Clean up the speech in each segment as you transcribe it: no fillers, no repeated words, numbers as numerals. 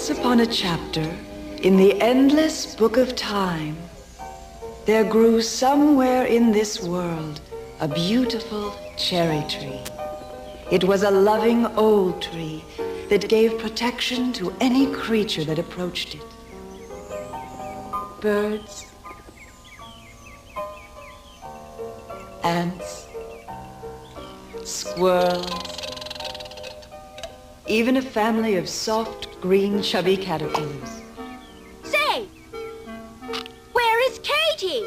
Once upon a chapter, in the endless book of time, there grew somewhere in this world a beautiful cherry tree. It was a loving old tree that gave protection to any creature that approached it. Birds, ants, squirrels, even a family of soft, green, chubby caterpillars. Say, where is Katy?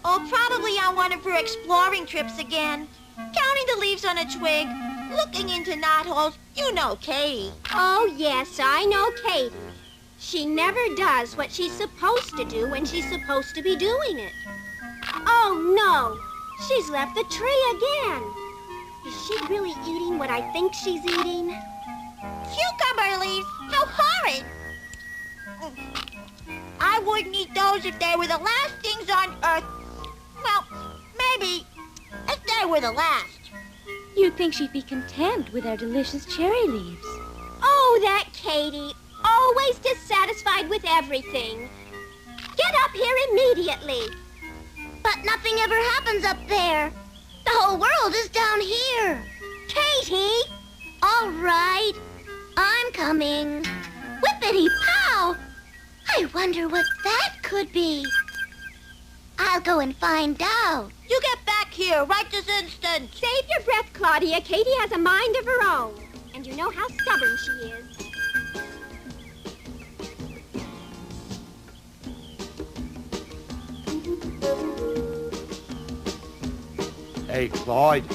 Oh, probably on one of her exploring trips again. Counting the leaves on a twig, looking into knotholes. You know Katy. Oh, yes, I know Katy. She never does what she's supposed to do when she's supposed to be doing it. Oh, no. She's left the tree again. Is she really eating what I think she's eating? Cucumber leaves? How horrid! I wouldn't eat those if they were the last things on Earth. Well, maybe if they were the last. You'd think she'd be content with our delicious cherry leaves. Oh, that Katy. Always dissatisfied with everything. Get up here immediately. But nothing ever happens up there. The whole world is down here. Katy! All right. I'm coming. Whippity-pow! I wonder what that could be. I'll go and find out. You get back here right this instant. Save your breath, Claudia. Katy has a mind of her own. And you know how stubborn she is. Hey, Clyde,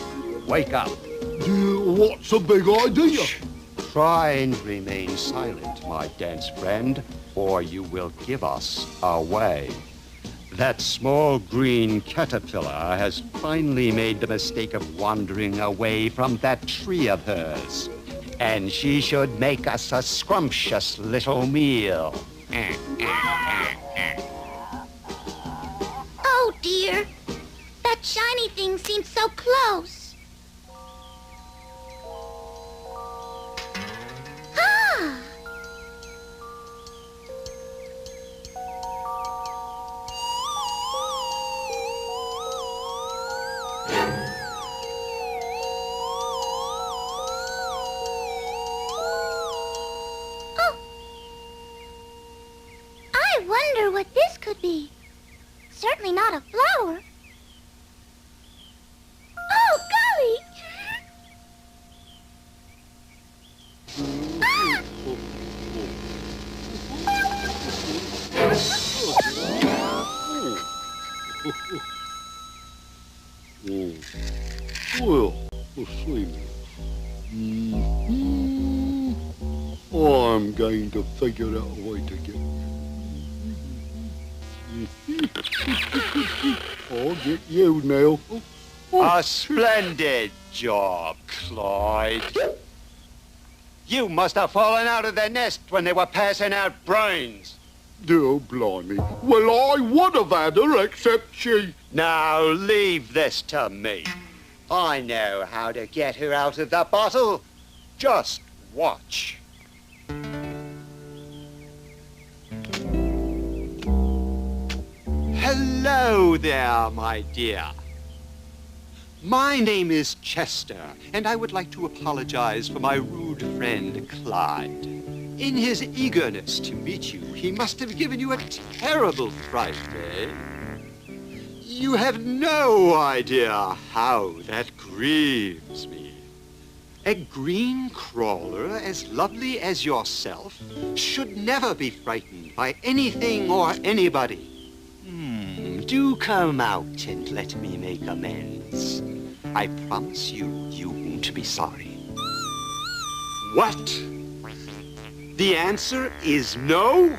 wake up. What's the big idea? Shh. Try and remain silent, my dense friend, or you will give us away. That small green caterpillar has finally made the mistake of wandering away from that tree of hers. And she should make us a scrumptious little meal. Oh, dear. That shiny thing seems so close. Ah! Oh! I wonder what this could be. Certainly not a flower. Oh, golly! Ah! Well, we'll see. I'm going to figure out a way to get... I'll get you now. A splendid job, Clyde. You must have fallen out of the nest when they were passing out brains. Oh, blimey. Well, I would have had her, except she... Now leave this to me. I know how to get her out of the bottle. Just watch. Hello there, my dear. My name is Chester, and I would like to apologize for my rude friend, Clyde. In his eagerness to meet you, he must have given you a terrible fright, eh? You have no idea how that grieves me. A green crawler as lovely as yourself should never be frightened by anything or anybody. Do come out and let me make amends. I promise you, you won't be sorry. What? The answer is no?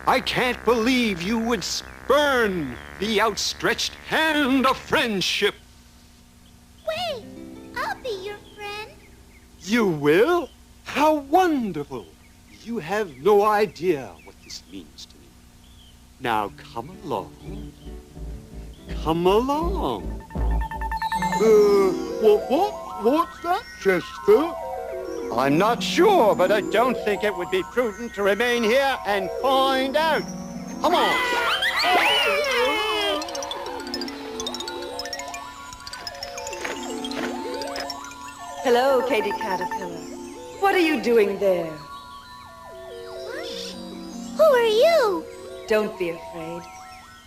I can't believe you would spurn the outstretched hand of friendship. Wait, I'll be your friend. You will? How wonderful! You have no idea what this means to me. Now come along. Come along. What's that, Chester? I'm not sure, but I don't think it would be prudent to remain here and find out. Come on. Hello, Katty Caterpillar. What are you doing there? Who are you? Don't be afraid.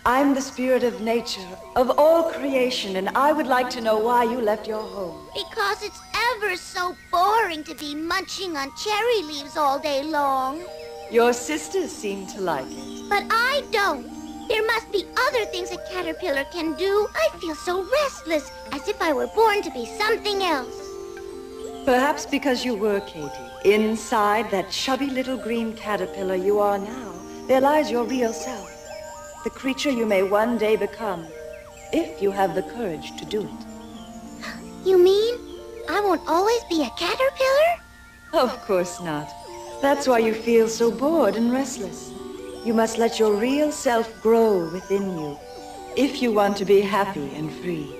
I'm the spirit of nature, of all creation, and I would like to know why you left your home. Because it's ever so boring to be munching on cherry leaves all day long. Your sisters seem to like it. But I don't. There must be other things a caterpillar can do. I feel so restless, as if I were born to be something else. Perhaps because you were, Katty. Inside that chubby little green caterpillar you are now, there lies your real self. The creature you may one day become, if you have the courage to do it. You mean I won't always be a caterpillar? Of course not. That's why you feel so bored and restless. You must let your real self grow within you, if you want to be happy and free.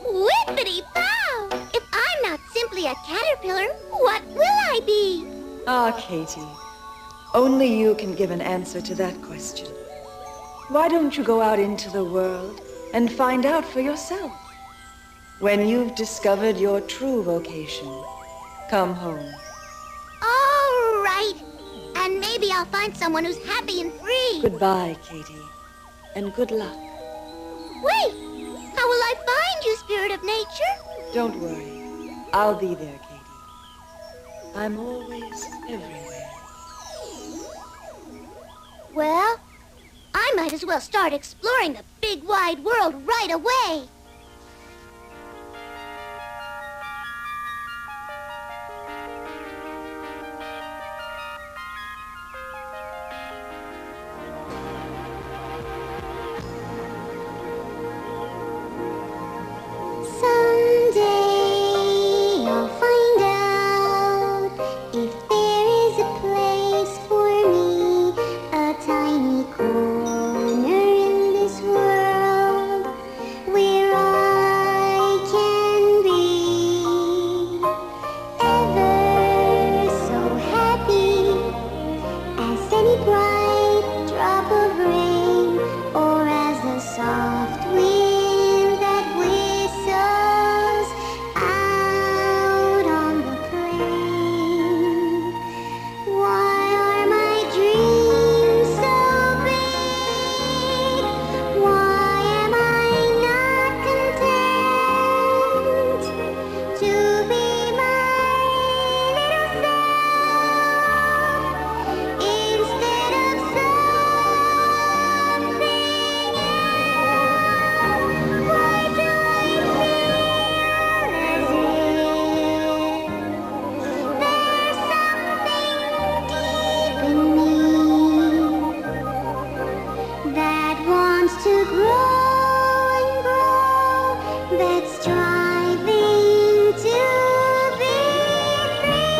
Whippity-pow! If I'm not simply a caterpillar, what will I be? Ah, Katty, only you can give an answer to that question. Why don't you go out into the world and find out for yourself? When you've discovered your true vocation, come home. All right. And maybe I'll find someone who's happy and free. Goodbye, Katty, and good luck. Wait! How will I find you, spirit of nature? Don't worry. I'll be there, Katty. I'm always everywhere. Well, I might as well start exploring the big wide world right away. Someday I'll find out if there is a place for me, a tiny corner in this world where I can be ever so happy as any bright drop of rain, or as the soft wind that whistles out on the plain. Why are my dreams so big? Why am I not content to be my little self instead of something else? Why do I feel as if there's something deep in me that wants to grow and grow, that's striving to be free?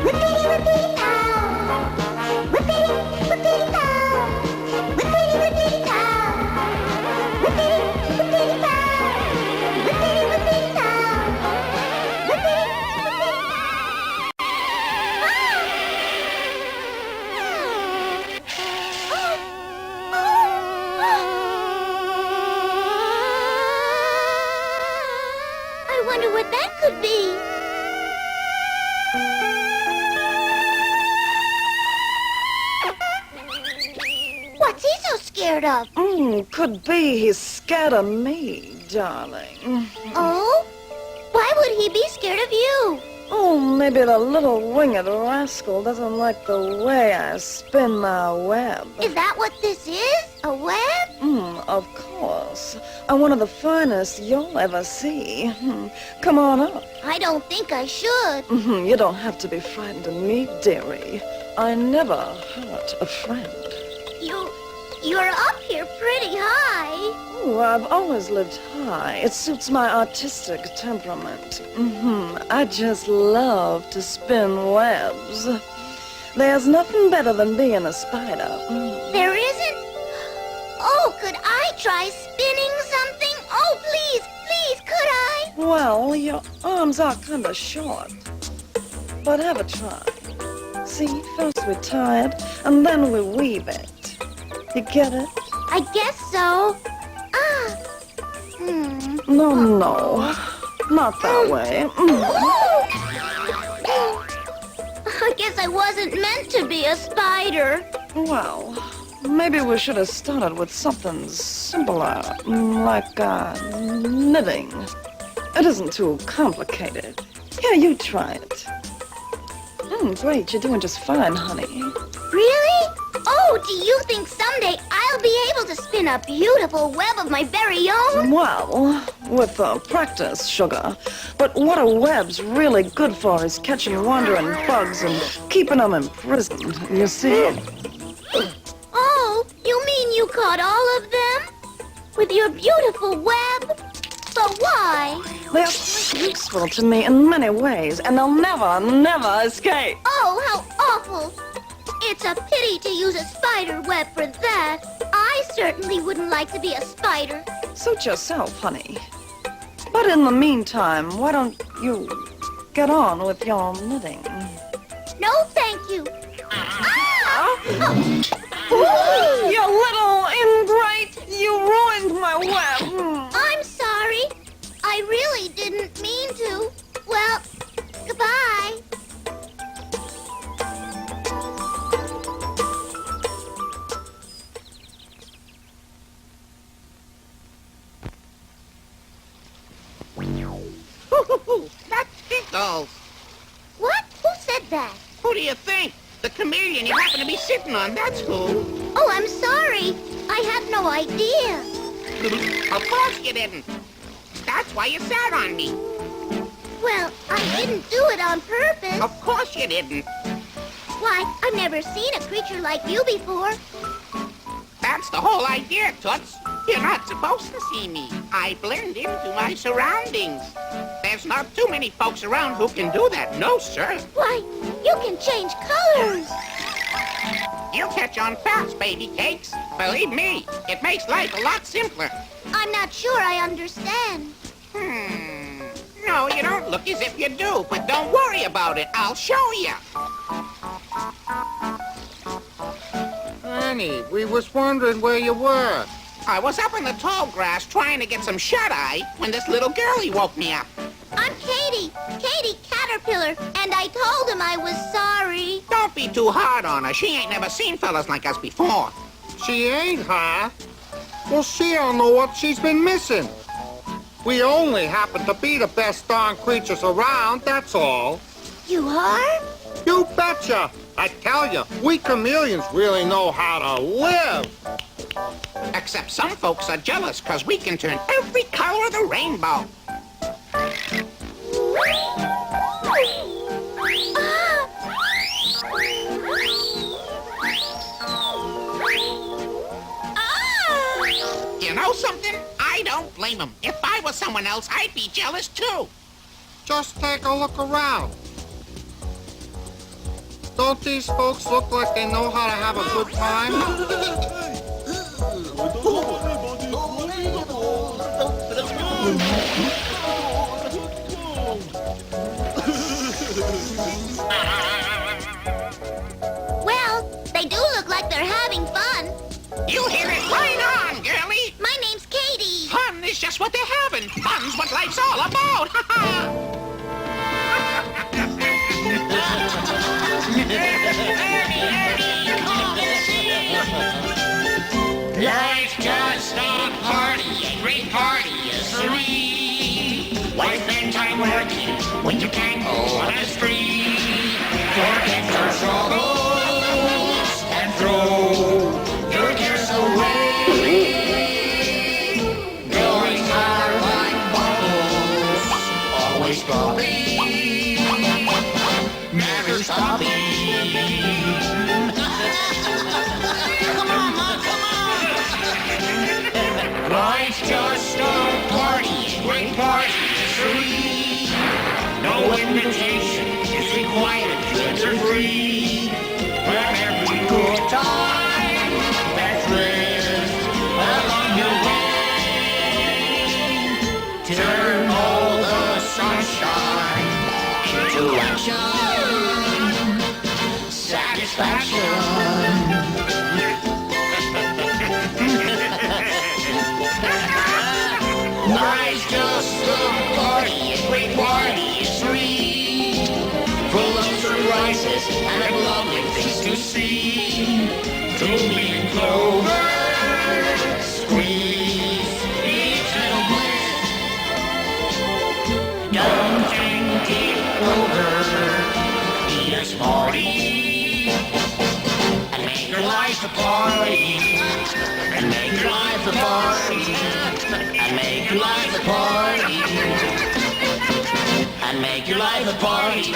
Whippity-whippity-pow, whippity-whippity-pow, whippity-whippity-pow, whippity-whippity-pow, whippity-whippity-pow, I wonder what that could be. What's he so scared of? Could be he's scared of me, darling. Oh? Why would he be scared of you? Oh, maybe the little winged rascal doesn't like the way I spin my web. Is that what this is? A web? Of course. One of the finest you'll ever see. Come on up. I don't think I should. You don't have to be frightened of me, dearie. I never hurt a friend. You're up here pretty high. Oh, I've always lived high. It suits my artistic temperament. I just love to spin webs. There's nothing better than being a spider. There isn't? Oh, could I try spinning something? Oh, please, please, could I? Well, your arms are kind of short. But have a try. See, first we tie it, and then we weave it. You get it? I guess so. No, not that way. I guess I wasn't meant to be a spider. Well, maybe we should have started with something simpler, like knitting. It isn't too complicated. Here, you try it. Great, you're doing just fine, honey. Really? Oh, do you think someday I'll be able to spin a beautiful web of my very own? Well, with practice, sugar. But what a web's really good for is catching wandering bugs and keeping them imprisoned, you see? Oh, you mean you caught all of them? With your beautiful web? But why? They are quite useful to me in many ways, and they'll never escape. Oh, how awful! It's a pity to use a spider web for that. I certainly wouldn't like to be a spider. Suit yourself, honey. But in the meantime, why don't you get on with your knitting? No, thank you. You little ingrate! You ruined my web! I'm sorry. I really didn't mean to. Well, goodbye. That's Pickles. What? Who said that? Who do you think? The chameleon you happen to be sitting on, that's who. Oh, I'm sorry. I had no idea. Of course you didn't. That's why you sat on me. Well, I didn't do it on purpose. Of course you didn't. Why, I've never seen a creature like you before. That's the whole idea, Toots. You're not supposed to see me. I blend into my surroundings. There's not too many folks around who can do that. No, sir. Why, you can change colors. You'll catch on fast, baby cakes. Believe me, it makes life a lot simpler. I'm not sure I understand. No, you don't look as if you do, but don't worry about it. I'll show you. Annie, we was wondering where you were. I was up in the tall grass trying to get some shut-eye when this little girlie woke me up. I'm Katie Caterpillar, and I told him I was sorry. Don't be too hard on her. She ain't never seen fellas like us before. She ain't, huh? Well, she don't know what she's been missing. We only happen to be the best darn creatures around, that's all. You are? You betcha! I tell you, we chameleons really know how to live. Except some folks are jealous because we can turn every color of the rainbow. You know something? I don't blame them. If I was someone else, I'd be jealous too. Just take a look around. Don't these folks look like they know how to have a good time? Well, they do look like they're having fun. You hear it right on, girlie. My name's Katie. Fun is just what they're having. Fun's what life's all about. Life's just a party, a great party, yes sirree. Why spend time working when you can go on a spree? Forget your sorrows and throw your cares away. Going are like bubbles, always bubbling, never stopping. satisfaction. Life's just a party, a great party, it's free. Full of surprises and lovely things to see. Toby and Clover, squeeze each little bliss. Don't drink it over, here's party. And make your life a party. And make your life a party. And make your life a party. And make your life a party.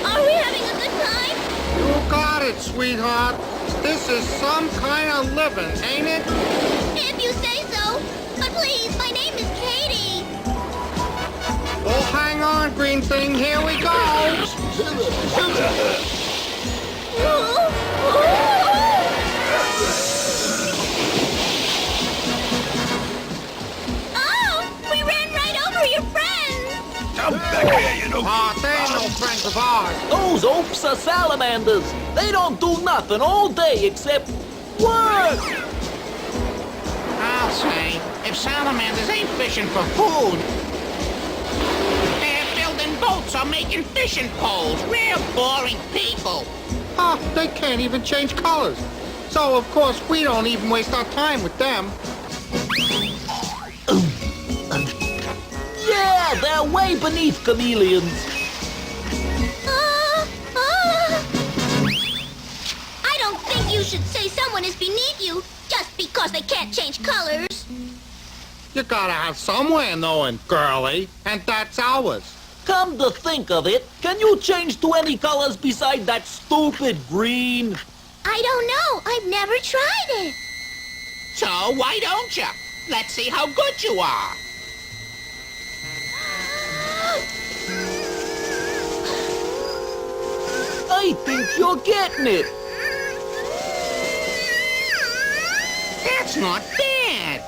Are we having a good time? You got it, sweetheart. This is some kind of living, ain't it? If you say so. But please, my name is Katie. Oh, hang on, green thing. Here we go. Oh, we ran right over your friends. Come back here, you know. They ain't no friends of ours. Those oafs are salamanders. They don't do nothing all day except work. I'll say, if salamanders ain't fishing for food, they're building boats or making fishing poles. Real boring people. They can't even change colors. So, of course, we don't even waste our time with them. Yeah, they're way beneath chameleons. I don't think you should say someone is beneath you just because they can't change colors. You gotta have some way of knowing, girlie, and that's ours. Come to think of it, can you change to any colors beside that stupid green? I don't know. I've never tried it. So why don't you? Let's see how good you are. I think you're getting it. That's not bad.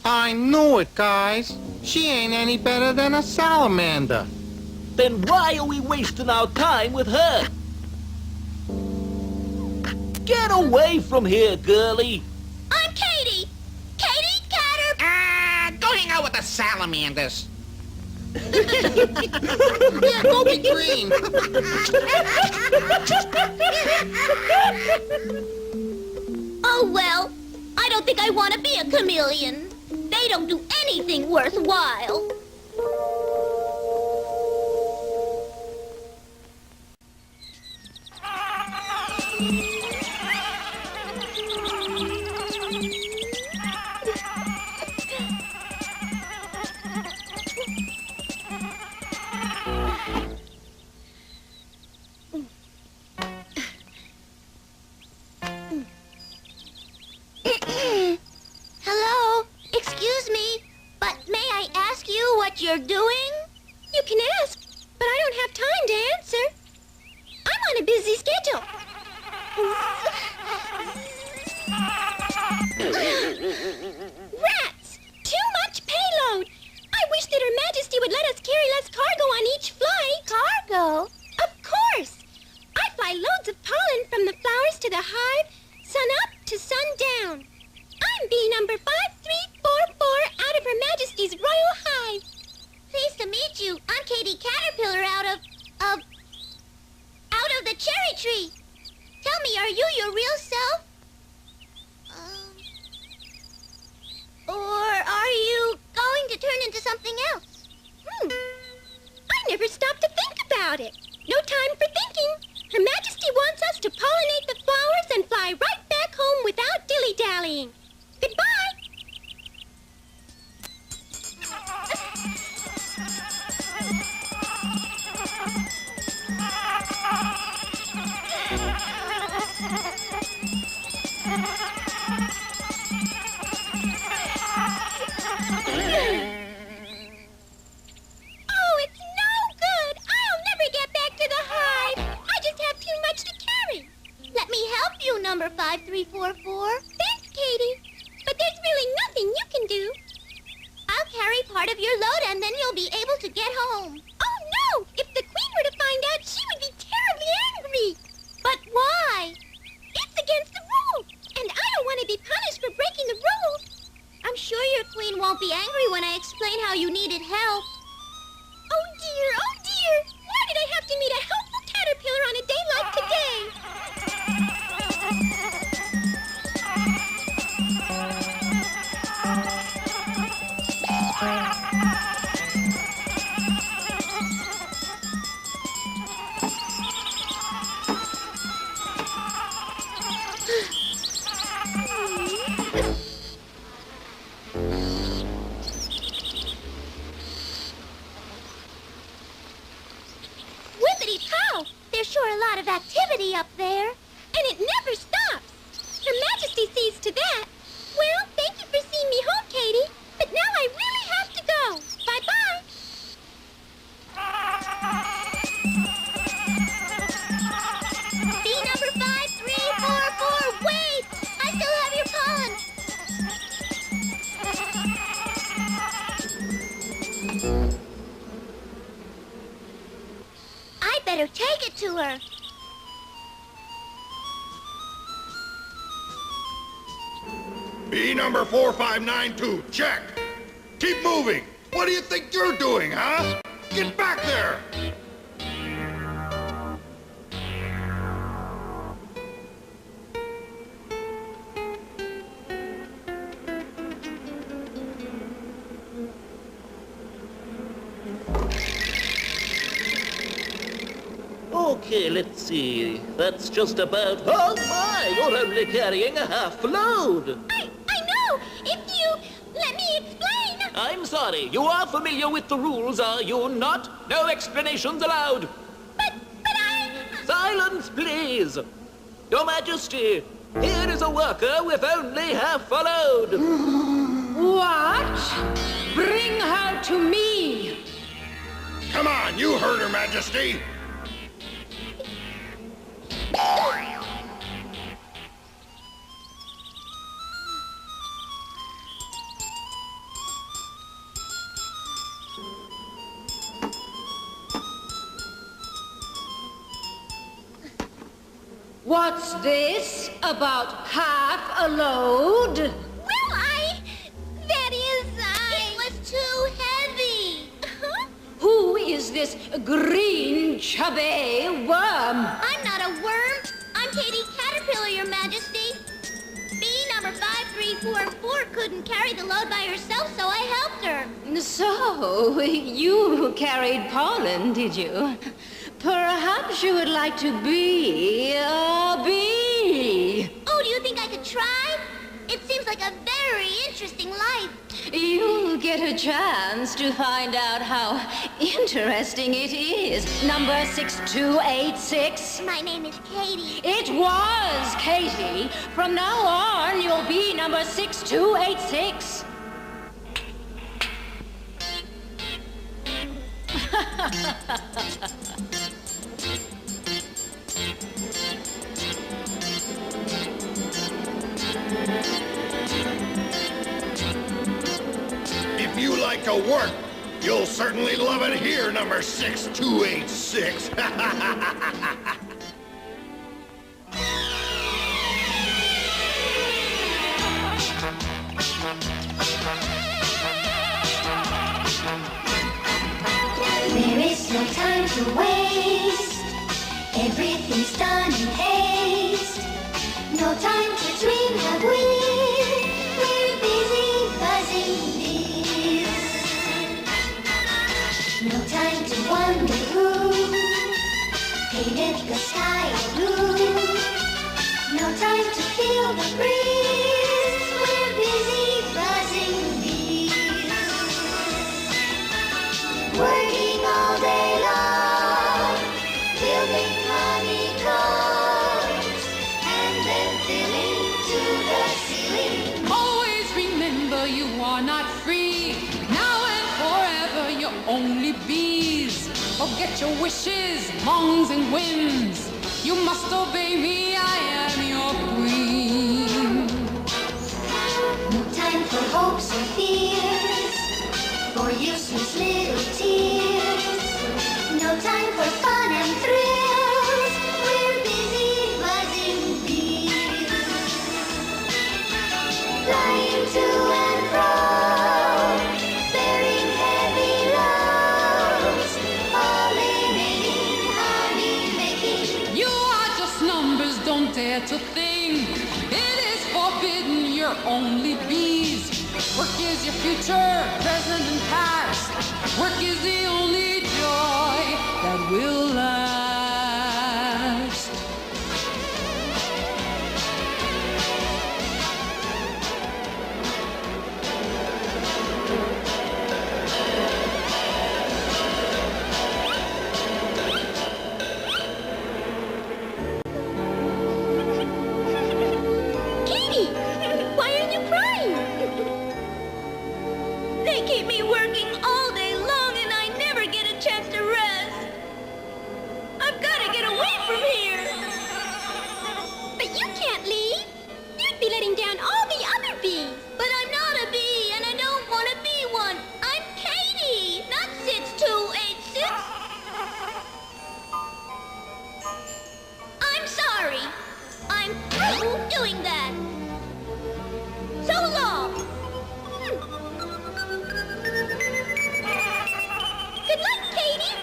I knew it, guys. She ain't any better than a salamander. Then why are we wasting our time with her? Get away from here, girlie. I'm Katie. Katie Catter. Go hang out with the salamanders. Yeah, go be green. Oh, well, I don't think I want to be a chameleon. They don't do anything worthwhile. Hello? Excuse me, but may I ask you what you're doing? You can ask, but I don't have time to answer. I'm on a busy schedule. Rats! Too much payload! I wish that Her Majesty would let us carry less cargo on each flight. Cargo? Of course! I fly loads of pollen from the flowers to the hive, sun up to sundown. I'm bee number 5344 out of Her Majesty's Royal Hive. Pleased to meet you. I'm Katie Caterpillar out of the cherry tree. Tell me, are you your real self? Or are you going to turn into something else? I never stopped to think about it. No time for thinking. Her Majesty wants us to pollinate the flowers and fly right back home without dilly-dallying. Goodbye. Oh, it's no good. I 5344? Thanks, Katie. But there's really nothing you can do. I'll carry part of your load and then you'll be able to get home. Oh, no! If the Queen were to find out, she would be terribly angry. But why? It's against the rules, and I don't want to be punished for breaking the rules. I'm sure your Queen won't be angry when I explain how you needed help. Oh, dear, oh, dear! Why did I have to meet a helpful caterpillar on a day like today? Whippity-pow! There's sure a lot of activity up there. And it never stops. Her Majesty sees to that. Well, thank you for seeing me home, Katie. But now I really have to go. Bye-bye. Bee number 5344, wait! I still have your pollen. I better take it to her. B number 4592, check. Keep moving. What do you think you're doing, huh? Get back there. Okay, let's see. That's just about... Oh my! You're only carrying a half load! I know! If you let me explain! I'm sorry. You are familiar with the rules, are you not? No explanations allowed! But I... Silence, please! Your Majesty, here is a worker with only half a load! What? Bring her to me! Come on, you heard her, Majesty. What's this about half a load? Well, that is, It was too heavy. Who is this green, chubby worm? I'm not a worm. I'm Katie Caterpillar, Your Majesty. Bee number 5344 couldn't carry the load by herself, so I helped her. So, you carried pollen, did you? Perhaps you would like to be a bee. Oh, do you think I could try? It seems like a very interesting life. You'll get a chance to find out how interesting it is. Number 6286. My name is Katie. It was Katie. From now on, you'll be number 6286. If you like to work, you'll certainly love it here, number 6286. There is no time to waste. Everything's done in haste. No time to dream, have we? We're busy buzzing bees. No time to wonder who painted the sky blue. No time to feel the breeze. We're busy buzzing bees. Working all day long, building honeycombs, and then filling to the ceiling. Always remember you are not free. Now and forever you're only bees. Forget your wishes, longs and whims. You must obey me, I am your queen. time for hopes and fears, for useless little tears. No time for fun and thrills. We're busy buzzing bees, flying to and fro, bearing heavy loads, pollinating, honey making. You are just numbers, don't dare to think it is forbidden, you're only bees. Work is your future, present and past. Work is the only joy that will last. Katty, why are you crying? They keep me working all day long and I never get a chance to rest. I've got to get away from here. But you can't leave. You'd be letting down all the other bees. But I'm not a bee and I don't want to be one. I'm Katty, not 6286. I'm sorry. I'm through doing that. So long. Good luck, Katty.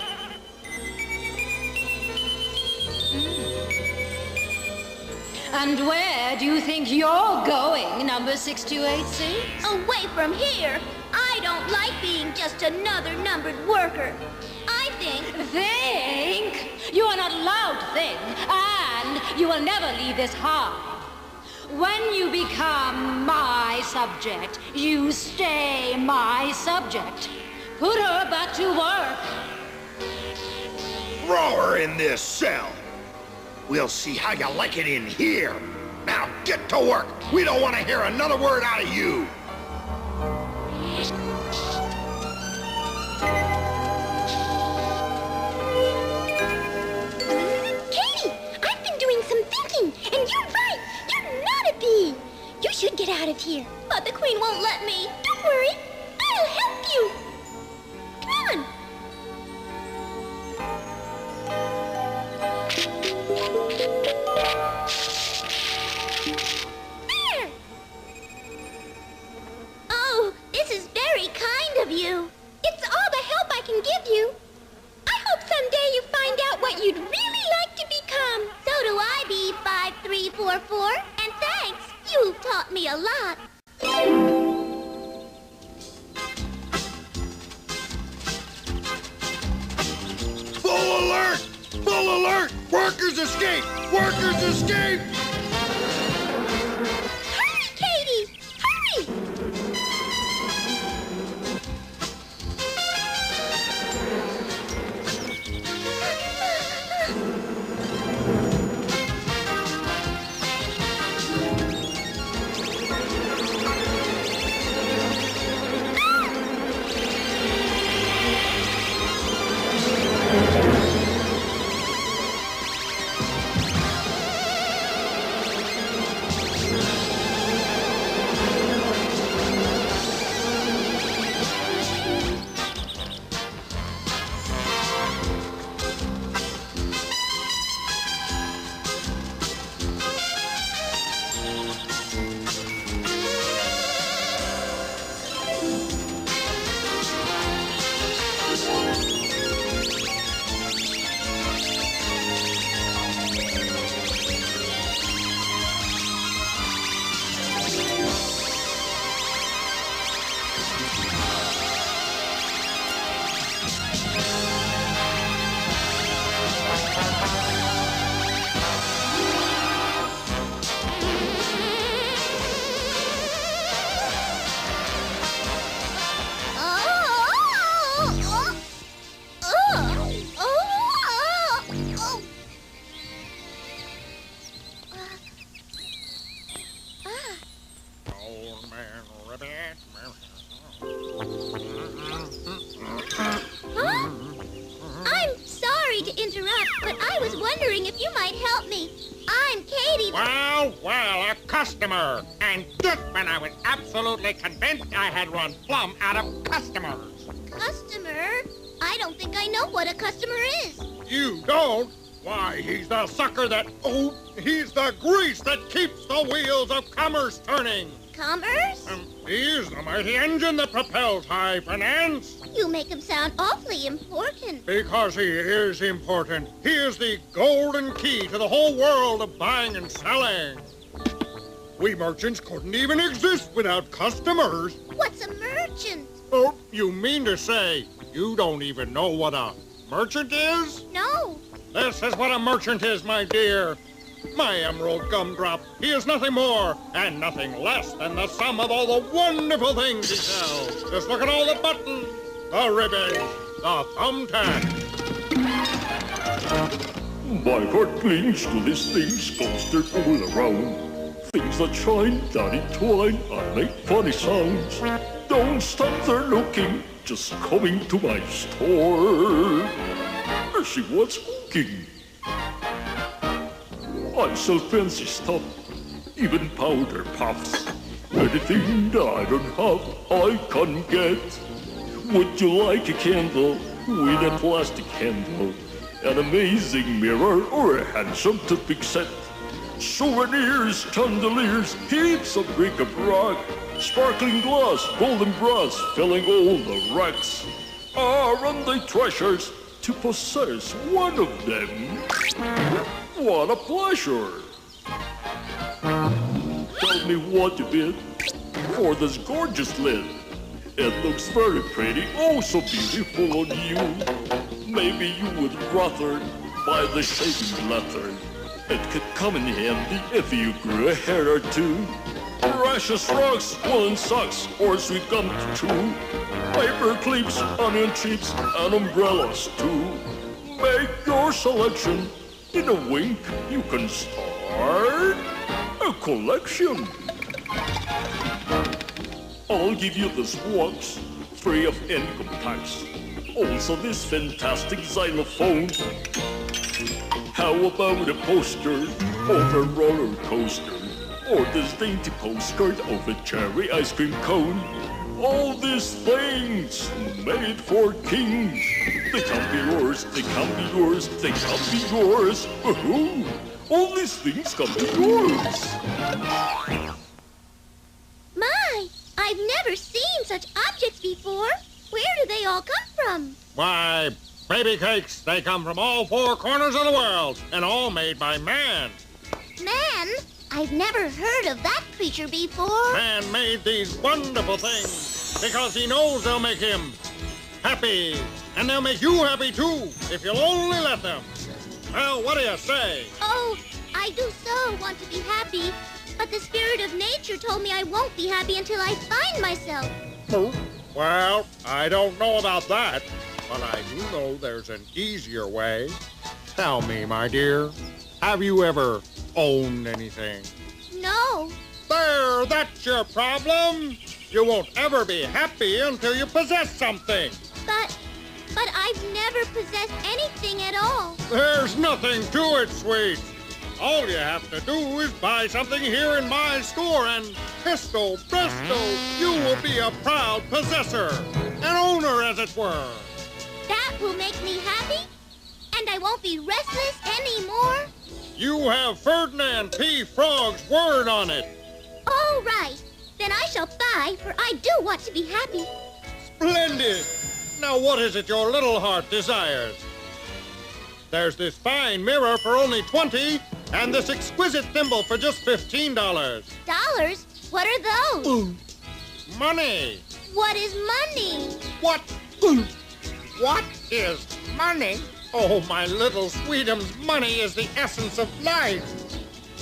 And where do you think you're going, number 6286? Away from here. I don't like being just another numbered worker. I think... Think? You are not allowed to think, and you will never leave this hive. When you become my subject, you stay my subject. Put her back to work. Throw her in this cell. We'll see how you like it in here. Now get to work. We don't want to hear another word out of you. Katty, I've been doing some thinking, and you're right. You're not a bee. You should get out of here. But the Queen won't let me. Don't worry. I'll help you. Come on. There. Oh, this is very kind of you. It's all the help I can give you. I hope someday you find out what you'd really like to become. So do I, B5344. And thanks. You've taught me a lot. Full alert! Full alert! Workers escape! Workers escape! Hurry, Katty! Hurry! I'm sorry to interrupt, but I was wondering if you might help me. I I'm Katie. Well, a customer. And just when I was absolutely convinced I had run plumb out of customers. Customer? I don't think I know what a customer is. You don't? Why, he's the sucker that... Oh, he's the grease that keeps the wheels of commerce turning. Commerce? He's the mighty engine that propels high finance. You make him sound awfully important. Because he is important. He is the golden key to the whole world of buying and selling. We merchants couldn't even exist without customers. What's a merchant? Oh, you mean to say you don't even know what a merchant is? No. This is what a merchant is, my dear. My emerald gumdrop, he is nothing more and nothing less than the sum of all the wonderful things he sells. Just look at all the buttons, the ribbons, the thumbtack. My heart clings to these things clustered all around. Things that shine, that entwine, and make funny sounds. Don't stand there looking, just coming to my store. See what's cooking. I sell fancy stuff, even powder puffs. Anything that I don't have, I can get. Would you like a candle with a plastic handle? An amazing mirror or a handsome toothpick set? Souvenirs, chandeliers, heaps of bric-a-brac. Sparkling glass, golden brass, filling all the racks. Aren't they treasures to possess one of them? What a pleasure! Tell me what you bid for this gorgeous lid. It looks very pretty, oh so beautiful on you. Maybe you would rather buy the shaving leather. It could come in handy if you grew a hair or two. Precious rocks, woolen socks, or sweet gum too. Paper clips, onion chips, and umbrellas too. Make your selection. In a wink, you can start a collection. I'll give you this box, free of income tax. Also this fantastic xylophone. How about a poster of a roller coaster? Or this dainty postcard of a cherry ice cream cone? All these things made for kings. They can't be yours, they can't be yours, they can't be yours. Woohoo! All these things can be yours. My, I've never seen such objects before. Where do they all come from? Why, baby cakes, they come from all four corners of the world, and all made by man. Man? I've never heard of that creature before. Man made these wonderful things because he knows they'll make him happy. And they'll make you happy, too, if you'll only let them. Well, what do you say? Oh, I do so want to be happy. But the spirit of nature told me I won't be happy until I find myself. Oh, well, I don't know about that. But I do know there's an easier way. Tell me, my dear, have you ever owned anything? No. There, that's your problem. You won't ever be happy until you possess something. But I've never possessed anything at all. There's nothing to it, sweet. All you have to do is buy something here in my store and presto, presto, you will be a proud possessor. An owner, as it were. That will make me happy? And I won't be restless anymore? You have Ferdinand P. Frog's word on it. All right. Then I shall buy, for I do want to be happy. Splendid. Now what is it your little heart desires? There's this fine mirror for only $20, and this exquisite thimble for just $15. Dollars? What are those? Money. What is money? What? What is money? Oh, my little sweetums, money is the essence of life.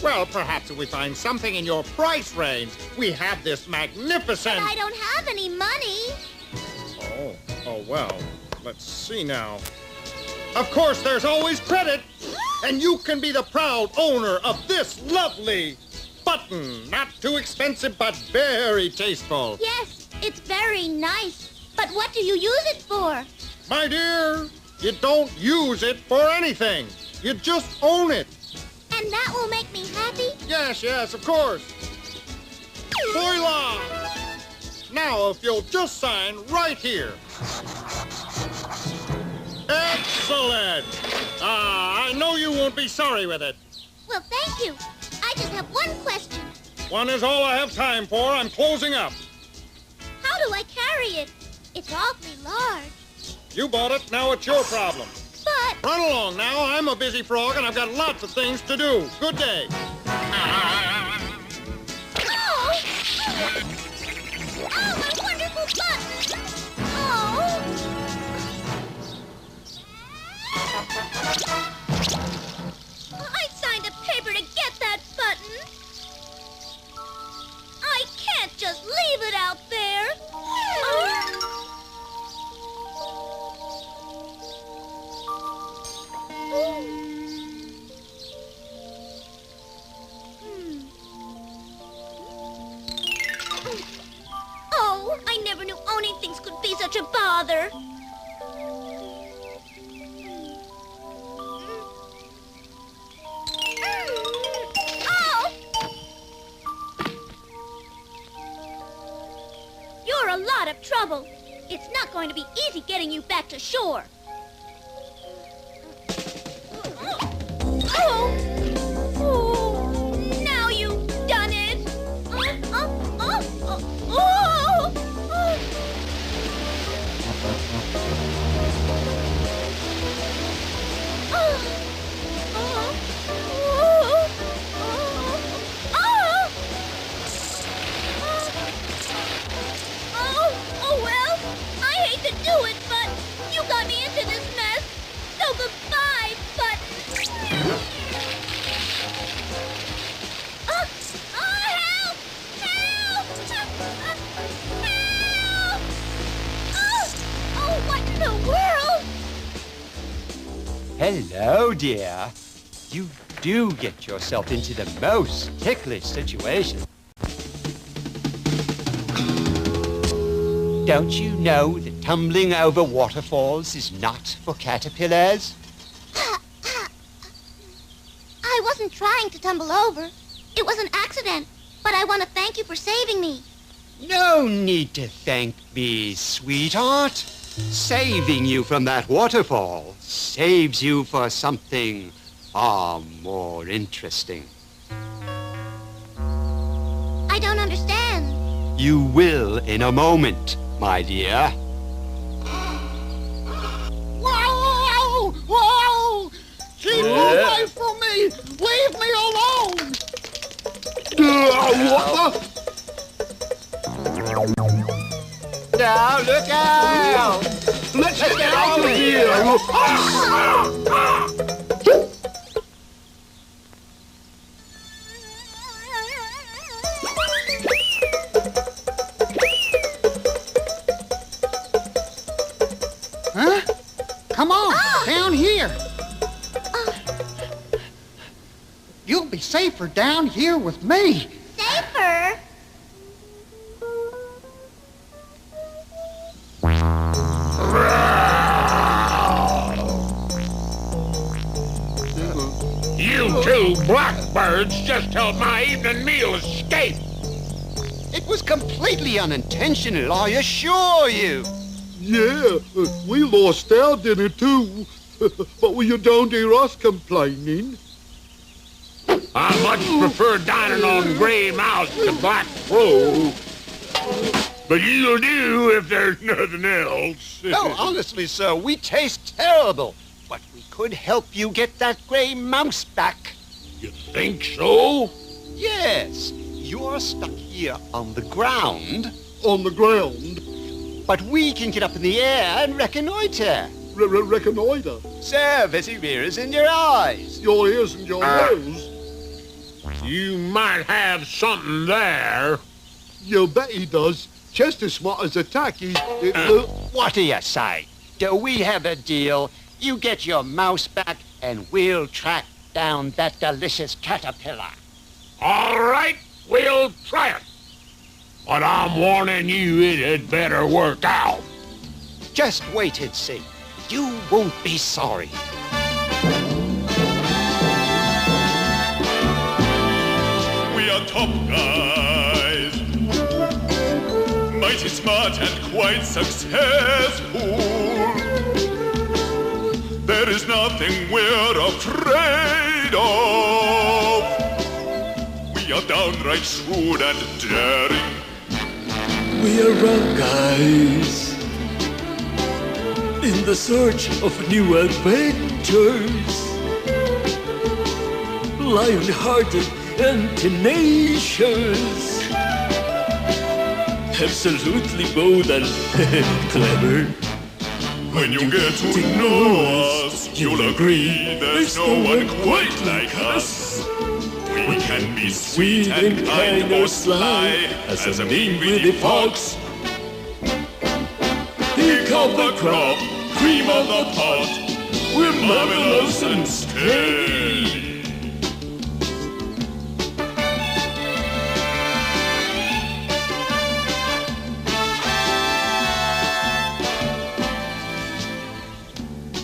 Well, perhaps if we find something in your price range, we have this magnificent... But I don't have any money. Oh, well, let's see now. Of course, there's always credit, and you can be the proud owner of this lovely button. Not too expensive, but very tasteful. Yes, it's very nice. But what do you use it for? My dear, you don't use it for anything. You just own it. And that will make me happy? Yes, yes, of course. Voila! Now, if you'll just sign right here. Excellent! I know you won't be sorry with it. Well, thank you. I just have one question. One is all I have time for. I'm closing up. How do I carry it? It's awfully large. You bought it, now it's your problem. But... Run along now. I'm a busy frog, and I've got lots of things to do. Good day. Oh! Oh, my wonderful button! Oh! I signed a paper to get that button. I can't just leave it out there. Oh, I never knew owning things could be such a bother. Oh! You're a lot of trouble. It's not going to be easy getting you back to shore. Oh! Oh! Now you've done it! Oh, well, I hate to do it, but you got me into this mess. So goodbye, button. Help! Help! Help! Oh, what in the world? Hello, dear. You do get yourself into the most ticklish situation. Don't you know that tumbling over waterfalls is not for caterpillars? I wasn't trying to tumble over. It was an accident, but I want to thank you for saving me. No need to thank me, sweetheart. Saving you from that waterfall saves you for something far more interesting. I don't understand. You will in a moment, my dear. Whoa! Whoa! Keep away from me! Leave me alone! What the? Now, look out! Let's get out of here! Huh? Come on, down here. You'll be safer down here with me. Safer? You two blackbirds just helped my evening meal escape. It was completely unintentional, I assure you. Yeah, we lost our dinner too. But you don't hear us complaining. I much prefer dining on gray mouse to black crow. But you'll do if there's nothing else. No, honestly, sir, we taste terrible. But we could help you get that gray mouse back. You think so? Yes. You're stuck here on the ground. On the ground? But we can get up in the air and reconnoiter. Reconnoiter? Service your ears and your eyes. Your ears and your nose? You might have something there. You bet he does. Just as smart as a tacky. What do you say? Do we have a deal? You get your mouse back and we'll track down that delicious caterpillar. All right, we'll try it. But I'm warning you, it had better work out. Just wait and see. You won't be sorry. top guys. Mighty smart and quite successful. There is nothing we're afraid of. We are downright shrewd and daring. We are rough guys in the search of new adventures. Lion-hearted and tenacious. Absolutely bold and clever. When you get to know us, you'll agree there's no one quite like us. We can be sweet and kind or sly as a mean greedy fox. Pick of the crop, cream of the pot. We're marvelous and steady.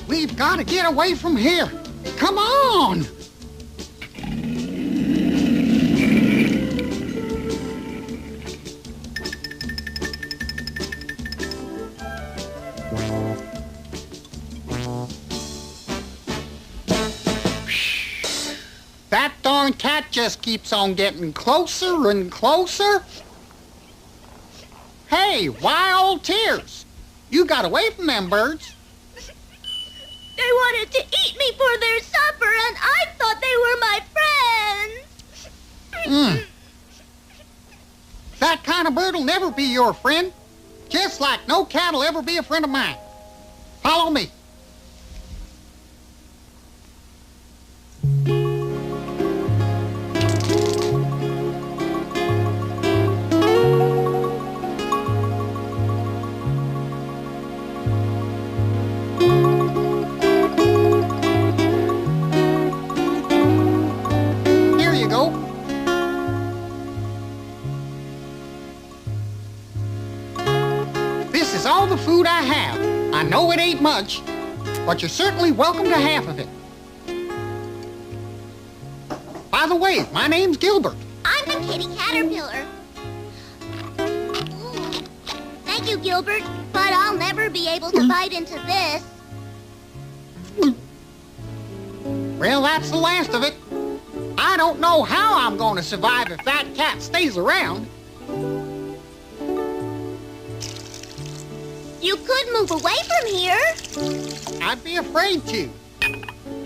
We've got to get away from here. Come on! That darn cat just keeps on getting closer and closer. Hey, wild tears! You got away from them birds. They wanted to eat me for their supper, and I thought they were my friends. That kind of bird will never be your friend. Just like no cat will ever be a friend of mine. Follow me. All the food I have. I know it ain't much, but you're certainly welcome to half of it. By the way, my name's Gilbert. I'm the kitty caterpillar. Ooh. Thank you, Gilbert, but I'll never be able to bite into this. Well, that's the last of it. I don't know how I'm going to survive if that cat stays around. You could move away from here. I'd be afraid to.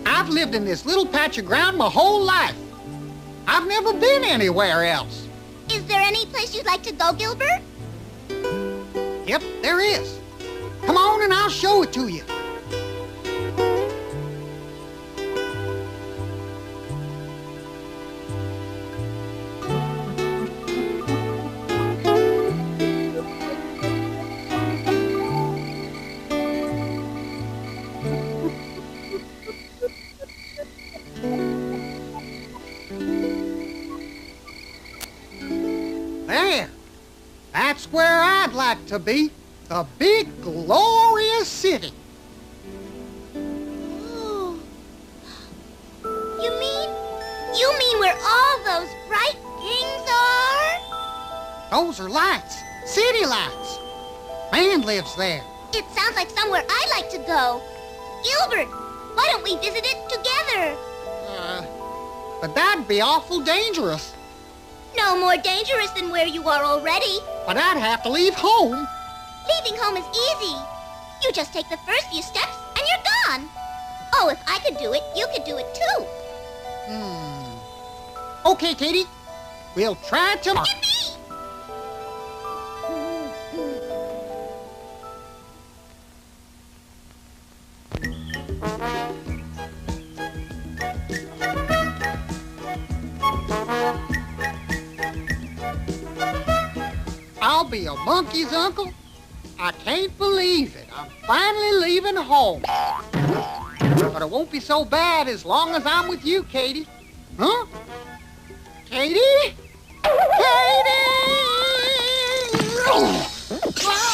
I've lived in this little patch of ground my whole life. I've never been anywhere else. Is there any place you'd like to go, Gilbert? Yep, there is. Come on and I'll show it to you. There. That's where I'd like to be. The big, glorious city. Ooh. You mean where all those bright things are? Those are lights. City lights. Man lives there. It sounds like somewhere I'd like to go. Gilbert, why don't we visit it together? But that'd be awful dangerous. No more dangerous than where you are already. But I'd have to leave home. Leaving home is easy. You just take the first few steps and you're gone. Oh, if I could do it, you could do it too. Okay, Katie. We'll try tomorrow. Yippee! I'll be a monkey's uncle. I can't believe it. I'm finally leaving home. But it won't be so bad as long as I'm with you, Katie. Huh? Katie? Katie! Oh, Katie!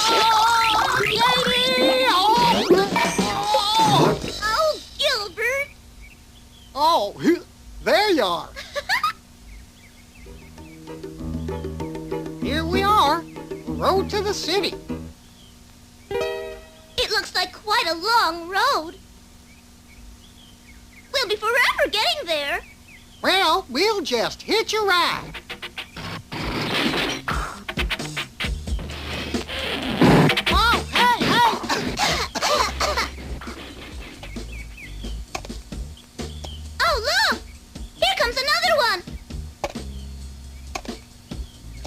Oh, Gilbert! Oh, there you are. road to the city. It looks like quite a long road. We'll be forever getting there. Well, we'll just hitch a ride. Oh, hey, hey! Oh, look! Here comes another one.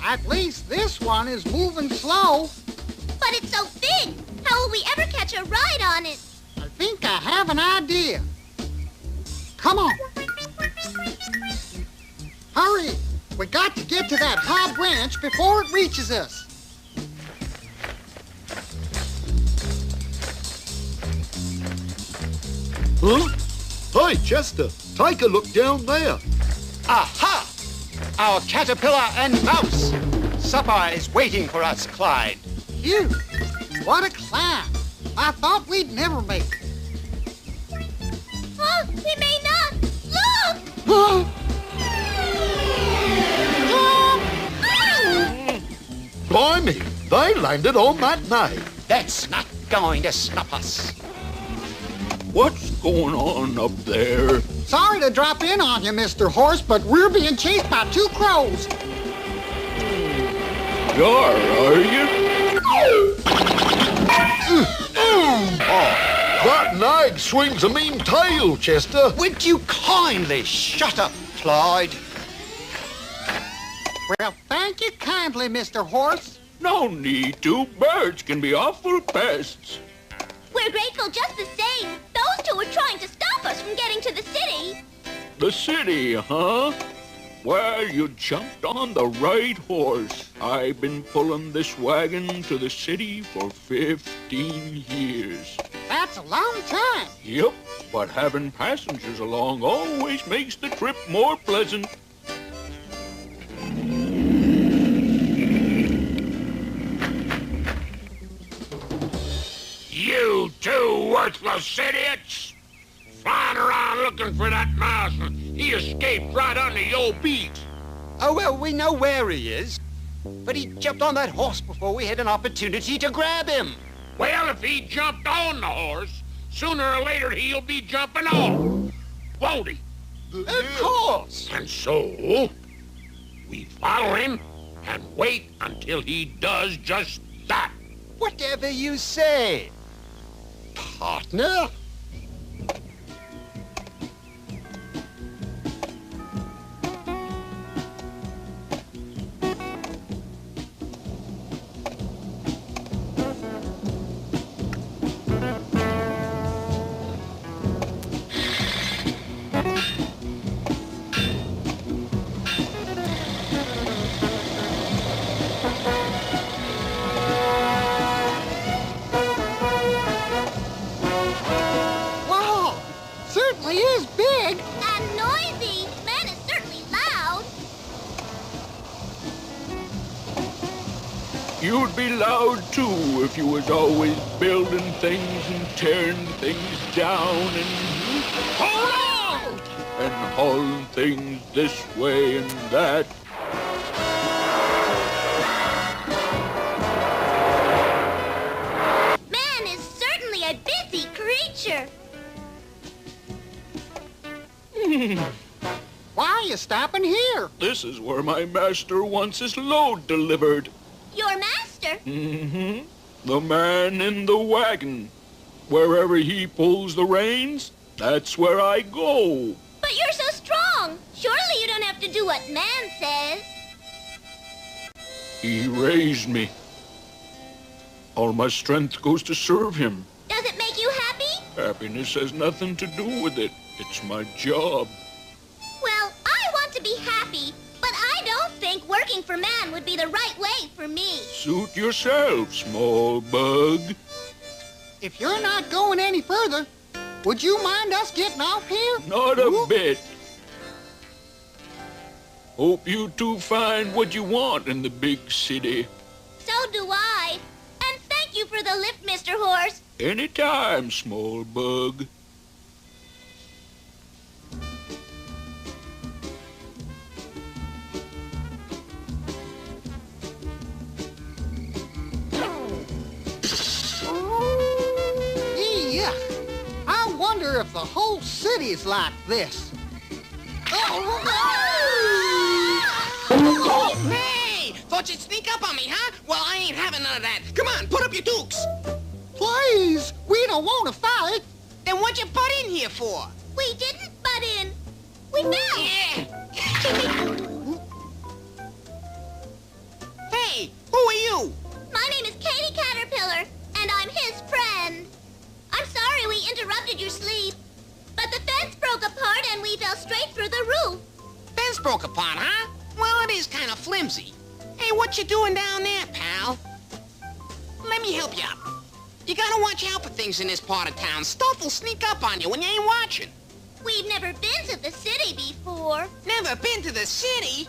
At least this one is moving slow. But it's so big. How will we ever catch a ride on it? I think I have an idea. Come on. Hurry. We got to get to that high branch before it reaches us. Huh? Hey, Chester, take a look down there. Aha! Our caterpillar and mouse. Supper is waiting for us, Clyde. Phew. What a climb. I thought we'd never make it. Oh, we may not. Look! Huh? Blimey, they landed on that nave. That's not going to stop us. What's going on up there? Sorry to drop in on you, Mr. Horse, but we're being chased by two crows. Are you? That nag swings a mean tail, Chester. Would you kindly shut up, Clyde? Well, thank you kindly, Mr. Horse. No need to. Birds can be awful pests. We're grateful just the same. Those two were trying to stop us from getting to the city. The city, huh? Well, you jumped on the right horse. I've been pulling this wagon to the city for 15 years. That's a long time. Yep, but having passengers along always makes the trip more pleasant. You two worthless idiots! Flying around looking for that mouse, and he escaped right under your beat. Oh, well, we know where he is. But he jumped on that horse before we had an opportunity to grab him. Well, if he jumped on the horse, sooner or later he'll be jumping off. Won't he? Of course. And so, we follow him and wait until he does just that. Whatever you say, partner. Certainly is big. And noisy. Man is certainly loud. You'd be loud too if you was always building things and tearing things down and hauling things this way and that. Man is certainly a busy creature. Why are you stopping here? This is where my master wants his load delivered. Your master? Mm-hmm. The man in the wagon. Wherever he pulls the reins, that's where I go. But you're so strong. Surely you don't have to do what man says. He raised me. All my strength goes to serve him. Does it make you happy? Happiness has nothing to do with it. It's my job. Well, I want to be happy, but I don't think working for man would be the right way for me. Suit yourself, small bug. If you're not going any further, would you mind us getting off here? Not a bit. Hope you two find what you want in the big city. So do I. And thank you for the lift, Mr. Horse. Anytime, small bug. wonder if the whole city's like this. Hey! Thought you'd sneak up on me, huh? Well, I ain't having none of that. Come on, put up your dukes. Please, we don't want to fight. Then what'd you butt in here for? We didn't butt in. We fell. Yeah. Hey, who are you? My name is Katty Caterpillar, and I'm his friend. I'm sorry we interrupted your sleep, but the fence broke apart and we fell straight through the roof. Fence broke apart, huh? Well, it is kind of flimsy. Hey, what you doing down there, pal? Let me help you out. You gotta watch out for things in this part of town. Stuff will sneak up on you when you ain't watching. We've never been to the city before. Never been to the city?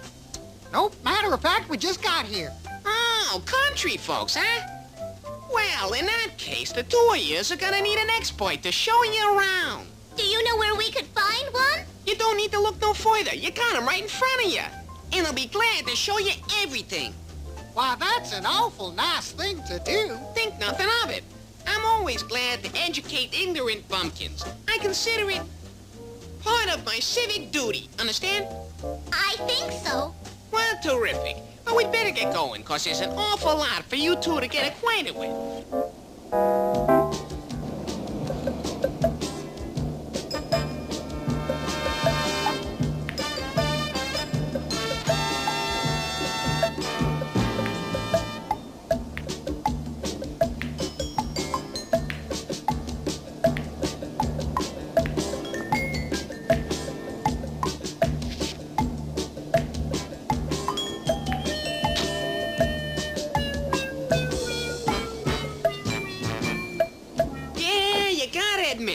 Nope, matter of fact, we just got here. Oh, country folks, huh? Well, in that case, the two of yous are gonna need an expert to show you around. Do you know where we could find one? You don't need to look no further. You got him right in front of you. And they'll be glad to show you everything. Why, that's an awful nice thing to do. Think nothing of it. I'm always glad to educate ignorant bumpkins. I consider it part of my civic duty. Understand? I think so. Well, terrific. But we'd better get going, 'cause there's an awful lot for you two to get acquainted with.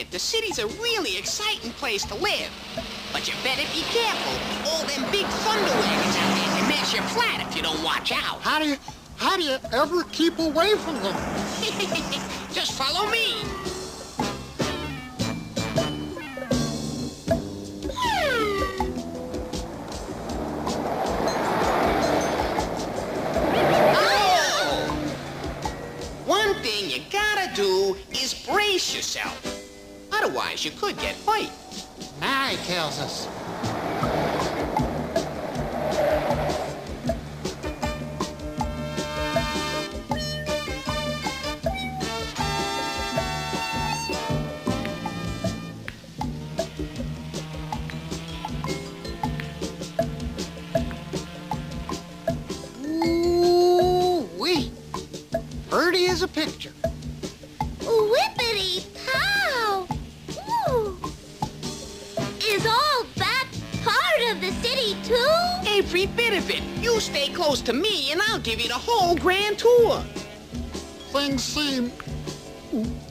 The city's a really exciting place to live. But you better be careful. All them big thunder wagons out there can mess you flat if you don't watch out. How do you ever keep away from them? Just follow me. Oh! One thing you gotta do is brace yourself. Otherwise, you could get hurt. Now he tells us. Ooh-wee. Pretty as a picture. Whippity pow! Ooh. Is all that part of the city too? Every bit of it. You stay close to me and I'll give you the whole grand tour. Things seem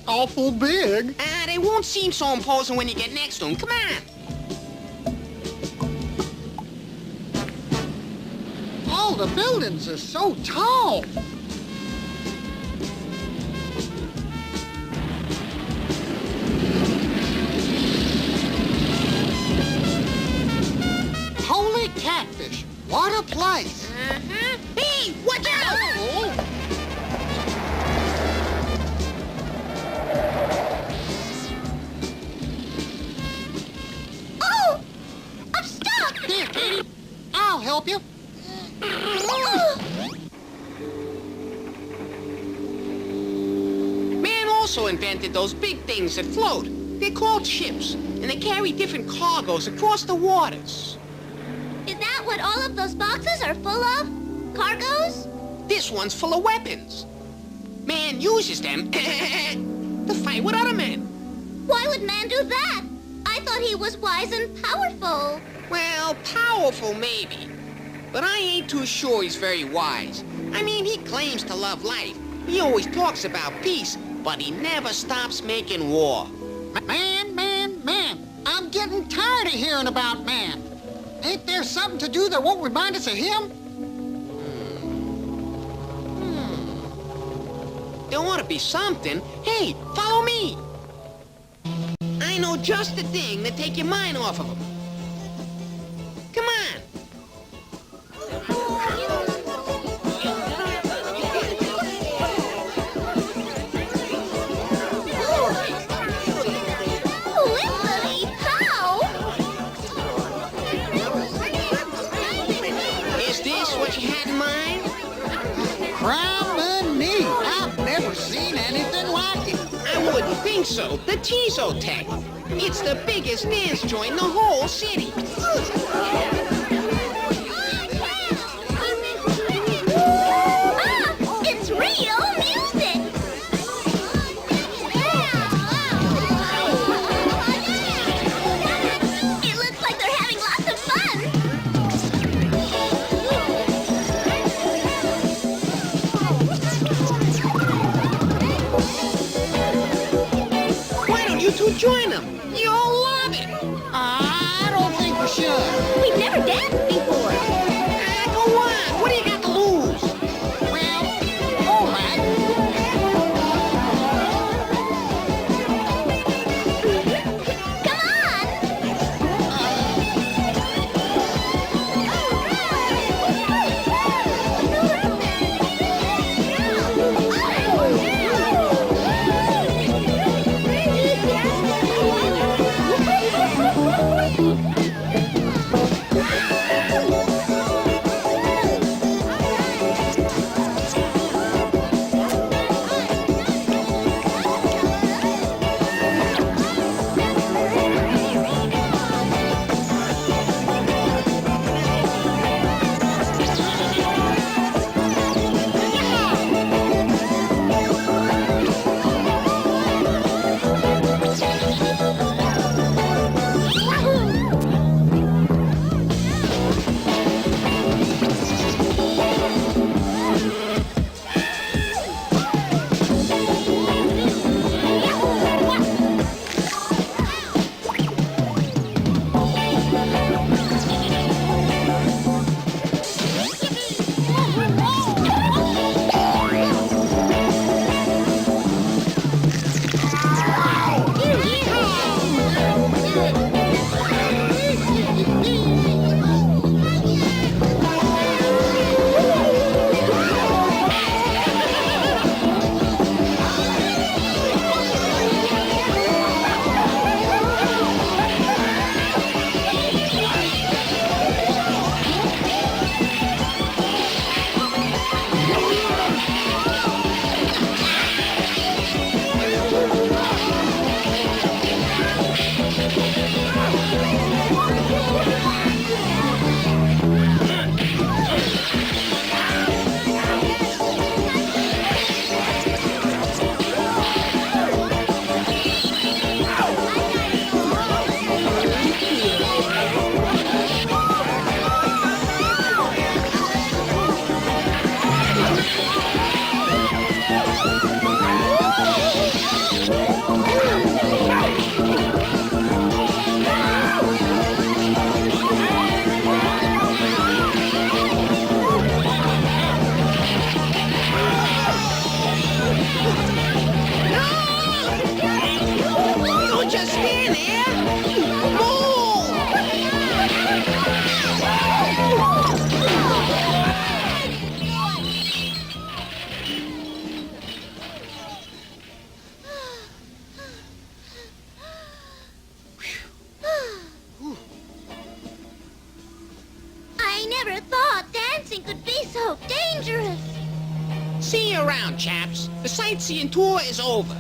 awful big. They won't seem so imposing when you get next to them. Come on. All the buildings are so tall. Holy catfish, what a place. Uh-huh. Hey, watch out! Oh! I'm stuck! Here, Katty, I'll help you. Man also invented those big things that float. They're called ships, and they carry different cargoes across the waters. Is that what all of those boxes are full of? Cargoes? This one's full of weapons. Man uses them to fight with other men. Why would man do that? I thought he was wise and powerful. Well, powerful maybe. But I ain't too sure he's very wise. I mean, he claims to love life. He always talks about peace, but he never stops making war. Man, man, man. I'm getting tired of hearing about man. Ain't there something to do that won't remind us of him? There ought to be something. Hey, follow me. I know just the thing to take your mind off of him. Come on. also the Tech. It's the biggest dance joint in the whole city. It's real music! It looks like they're having lots of fun! Why don't you two join them? You'll love it. I don't think we should. We've never danced before. Go on. What do you got to lose? Well, all right. Come on! Don't just stand there. Move! I never thought dancing could be so dangerous. See you around, chaps. The sightseeing tour is over.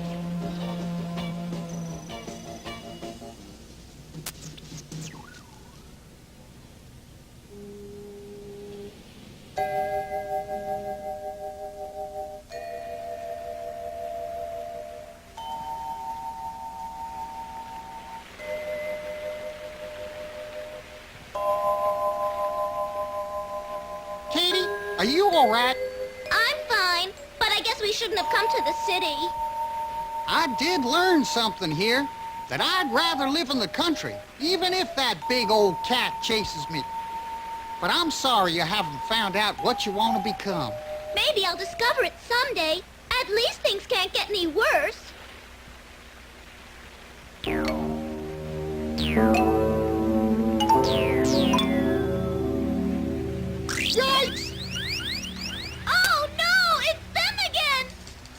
Katie, are you all right? I'm fine, but I guess we shouldn't have come to the city. I did learn something here, that I'd rather live in the country, even if that big old cat chases me. But I'm sorry you haven't found out what you want to become. Maybe I'll discover it someday. At least things can't get any worse. Yikes! Oh no, it's them again!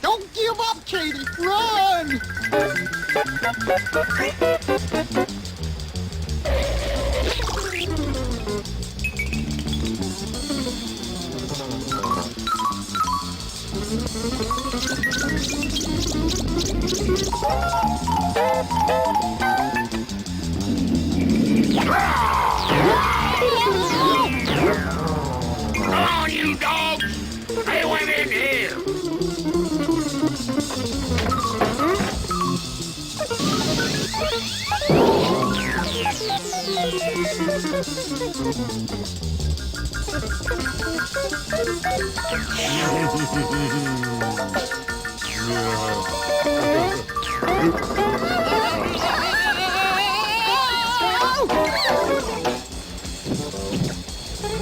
Don't give up, Katie! Run! Come on, you dogs! They went in here!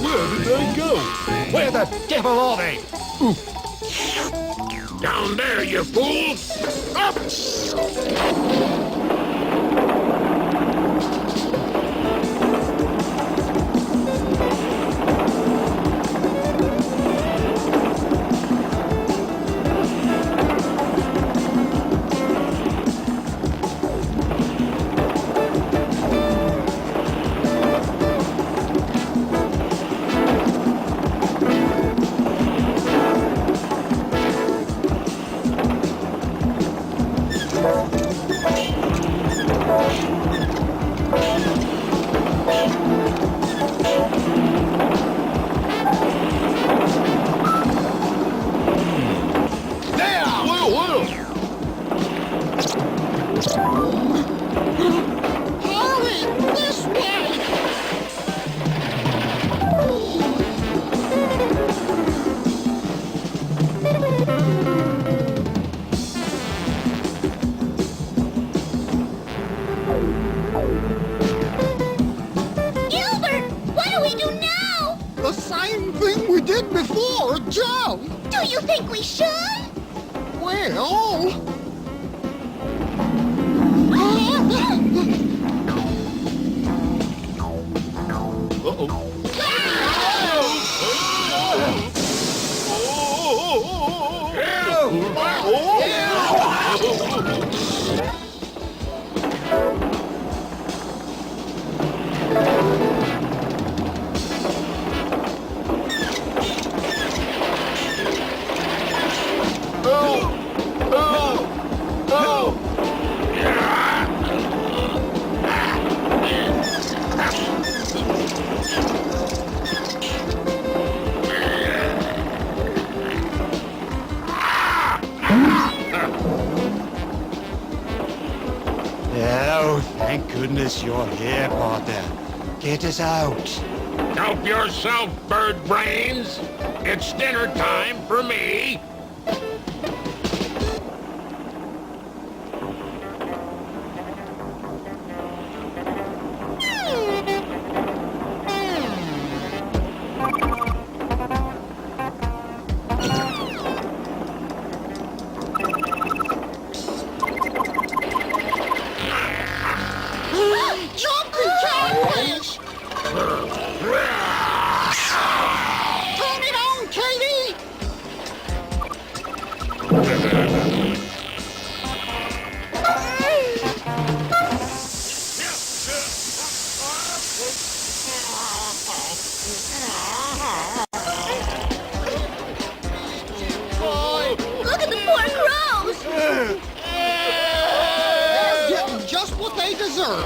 Where did they go? Where the devil are they? Down there, you fools! Up! Do you think we should? Well... Oh, thank goodness you're here, partner. Get us out. Help yourself, bird brains. It's dinner time for me. Jumping catfish! Turn it on, Katie! Look at the poor crows! They're getting just what they deserve.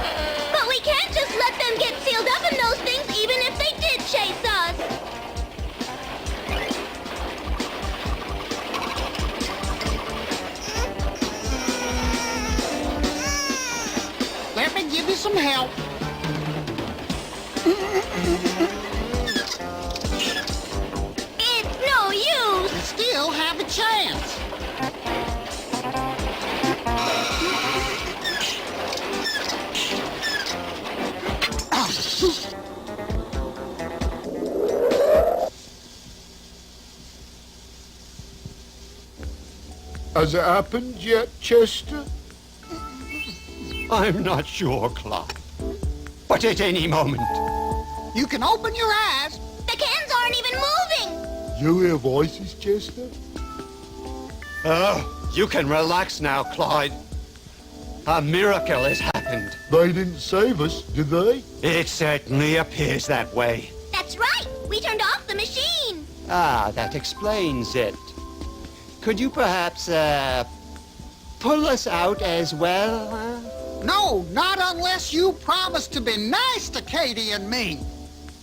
But we can't just let them get sealed up in those things even if they did chase us. Let me give you some help. It's no use. You still have a chance. Has it happened yet, Chester? I'm not sure, Clyde. But at any moment. You can open your eyes. The cans aren't even moving. You hear voices, Chester? Oh, you can relax now, Clyde. A miracle has happened. They didn't save us, did they? It certainly appears that way. That's right. We turned off the machine. Ah, that explains it. Could you perhaps, pull us out as well, huh? No, not unless you promise to be nice to Katie and me.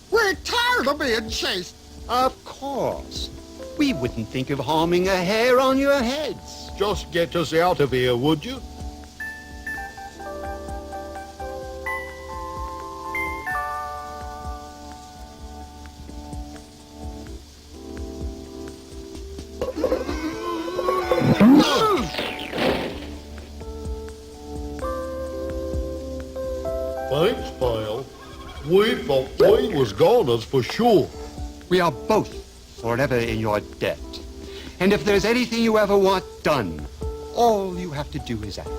We're tired of being chased. Of course. We wouldn't think of harming a hair on your heads. Just get us out of here, would you? Thanks, pal. We thought we was goners for sure. We are both forever in your debt. And if there's anything you ever want done, all you have to do is ask.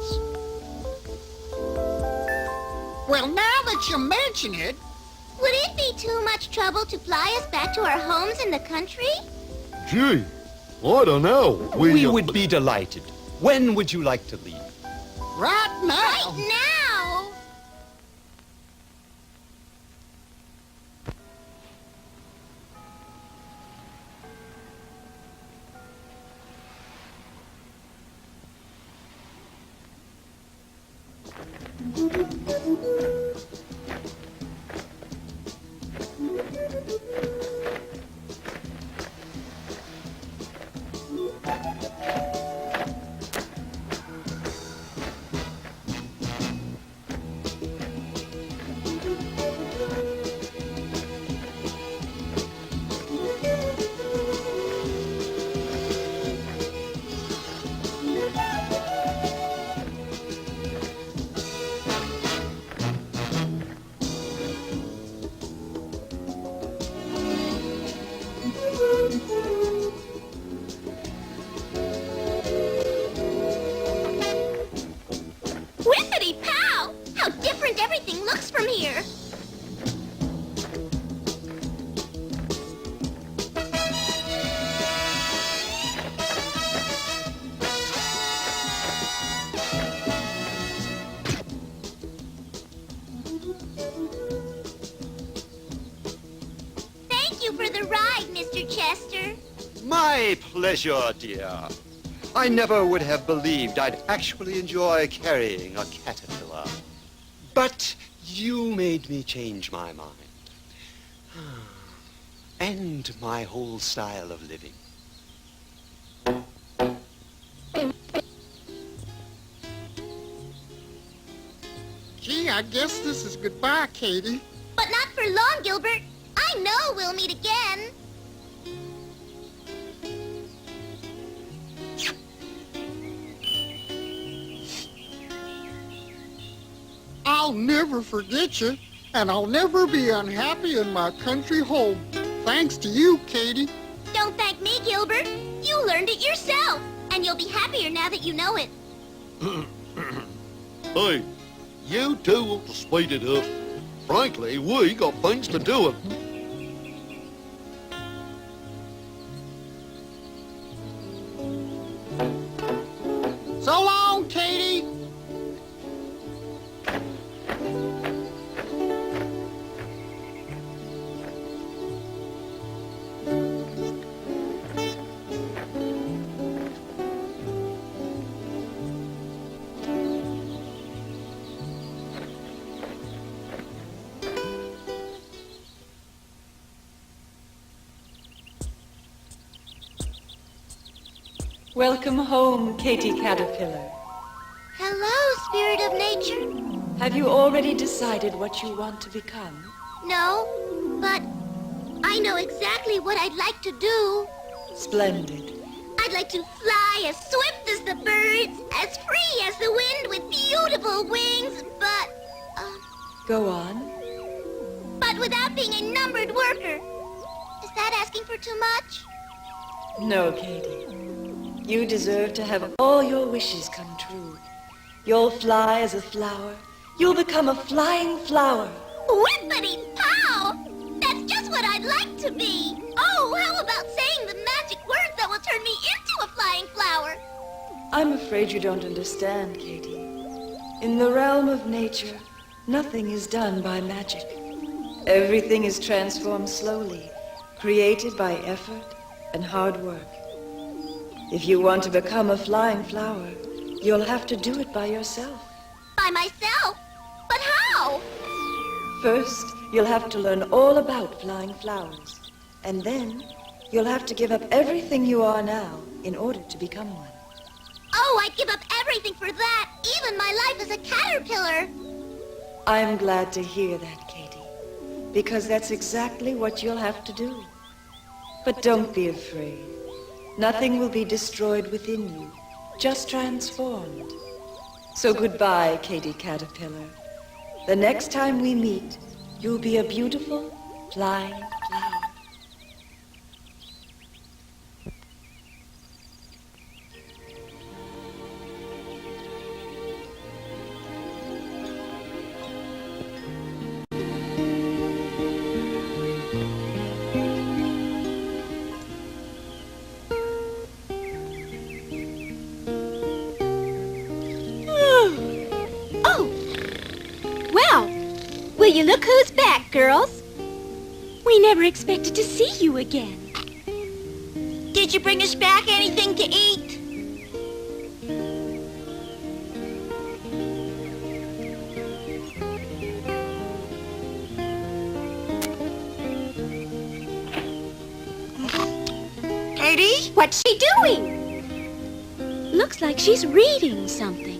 Well, now that you mention it... Would it be too much trouble to fly us back to our homes in the country? Gee, I don't know. We would be delighted. When would you like to leave? Right now. Right now! Whippity-pow! How different everything looks from here! Thank you for the ride, Mr. Chester. My pleasure, dear. I never would have believed I'd actually enjoy carrying a caterpillar. But you made me change my mind. And my whole style of living. Gee, I guess this is goodbye, Katie. But not for long, Gilbert. I know we'll meet again. I'll never forget you, and I'll never be unhappy in my country home. Thanks to you, Katie. Don't thank me, Gilbert. You learned it yourself, and you'll be happier now that you know it. Hey, you two want to speed it up. Frankly, we got things to do. So long, Katie. Welcome home, Katy Caterpillar. Hello, Spirit of Nature. Have you already decided what you want to become? No, but I know exactly what I'd like to do. Splendid. I'd like to fly as swift as the birds, as free as the wind with beautiful wings, but... Go on. But without being a numbered worker. Is that asking for too much? No, Katy. You deserve to have all your wishes come true. You'll fly as a flower. You'll become a flying flower. Whippity-pow! That's just what I'd like to be. Oh, how about saying the magic words that will turn me into a flying flower? I'm afraid you don't understand, Katy. In the realm of nature, nothing is done by magic. Everything is transformed slowly, created by effort and hard work. If you want to become a flying flower, you'll have to do it by yourself. By myself? First, you'll have to learn all about flying flowers. And then, you'll have to give up everything you are now in order to become one. Oh, I'd give up everything for that, even my life as a caterpillar. I'm glad to hear that, Katie, because that's exactly what you'll have to do. But don't be afraid. Nothing will be destroyed within you, just transformed. So goodbye, Katie Caterpillar. The next time we meet, you'll be a beautiful flying flower. Will you look who's back, girls? We never expected to see you again. Did you bring us back anything to eat? Katie? What's she doing? Looks like she's reading something.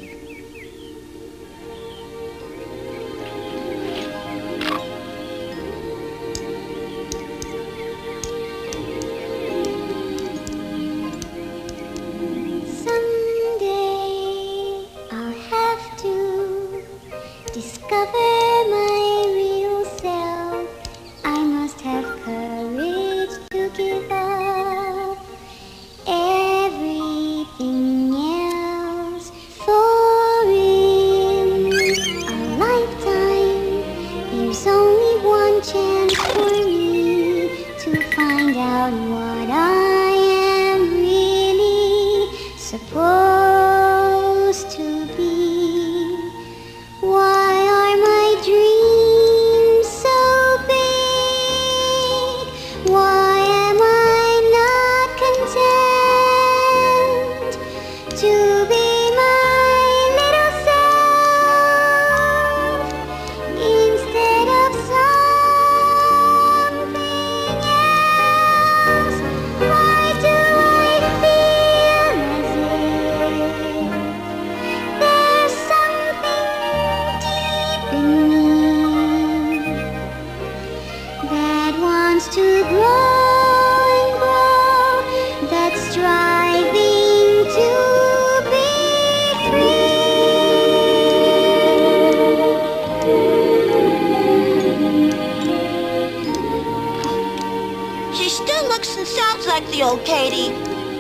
The old Katie,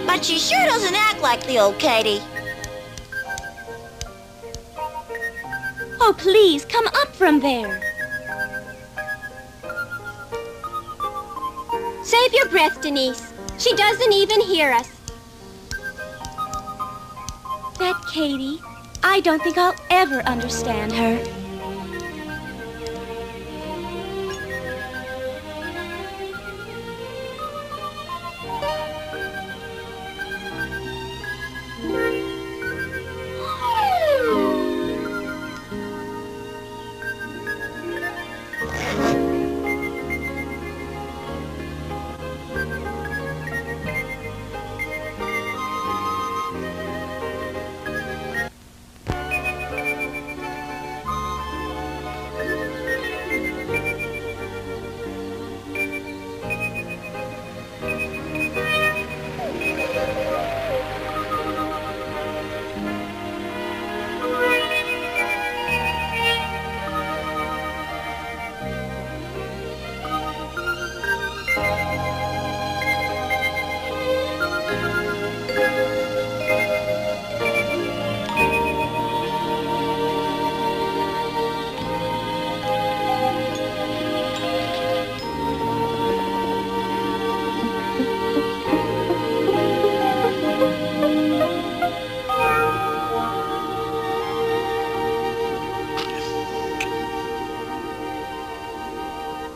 but she sure doesn't act like the old Katie. Oh, please, come up from there. Save your breath, Denise. She doesn't even hear us. That Katie, I don't think I'll ever understand her.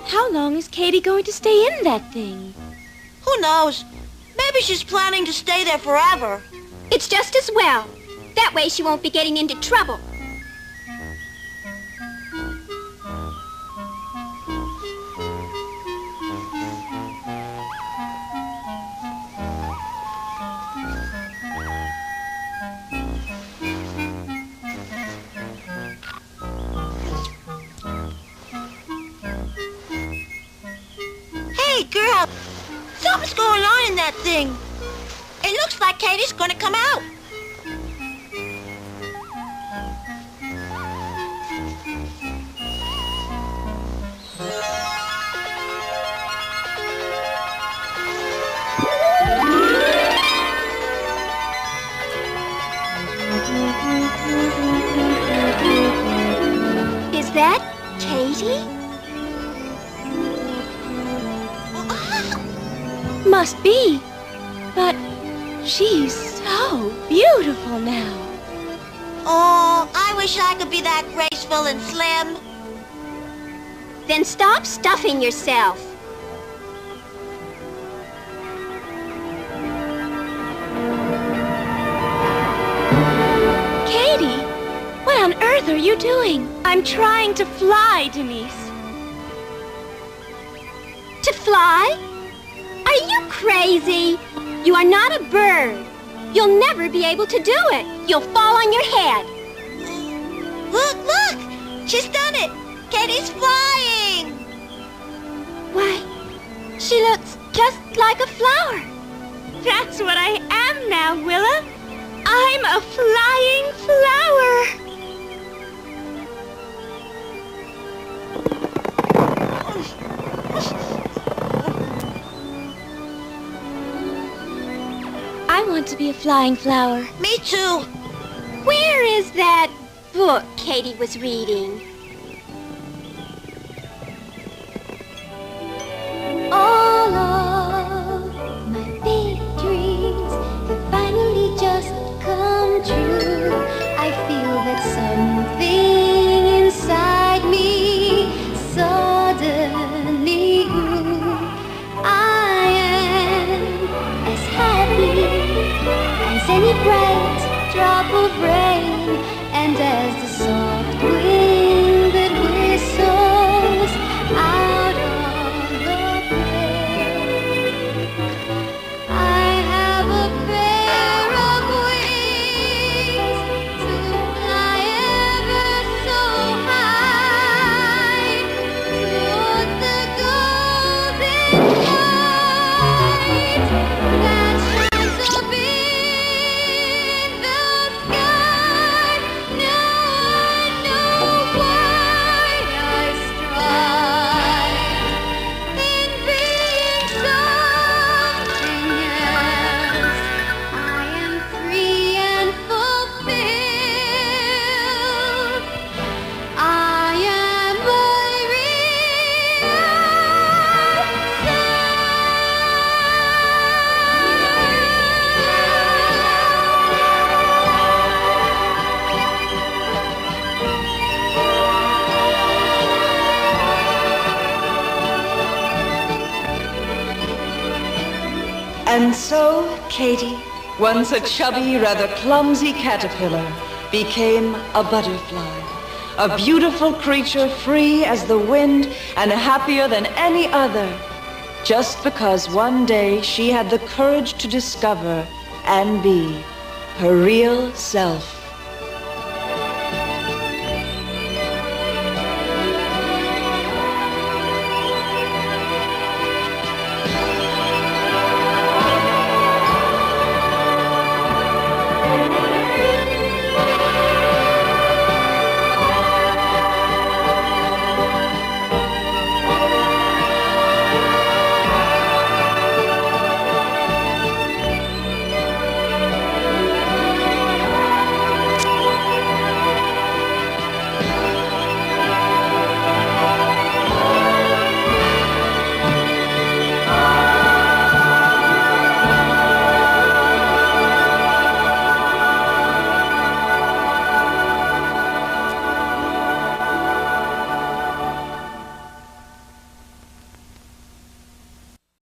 How long is Katie going to stay in that thing? Who knows? Maybe she's planning to stay there forever. It's just as well. That way she won't be getting into trouble. Hey, girl. Something's going on in that thing. It looks like Katie's gonna come out. Is that Katie? Must be. But she's so beautiful now. Oh, I wish I could be that graceful and slim. Then stop stuffing yourself. Katie, what on earth are you doing? I'm trying to fly, Denise. To fly? Are you crazy? You are not a bird. You'll never be able to do it. You'll fall on your head. Look, look! She's done it! Katie's flying! Why, she looks just like a flower. That's what I am now, Willa. I'm a flying flower. I want to be a flying flower. Me too. Where is that book Katie was reading? All of my big dreams have finally just come true. I feel that something inside me suddenly grew. I am as happy as any bright drop of rain, and as the soft wind that whistles out of the plain. I have a pair of wings to fly ever so high toward the golden light that shines up in the sky. Now I know why I strive in being something else. I am free and fulfilled. I am a And so, Katie, once a chubby, rather clumsy caterpillar, became a butterfly. A beautiful creature, free as the wind and happier than any other. Just because one day she had the courage to discover and be her real self.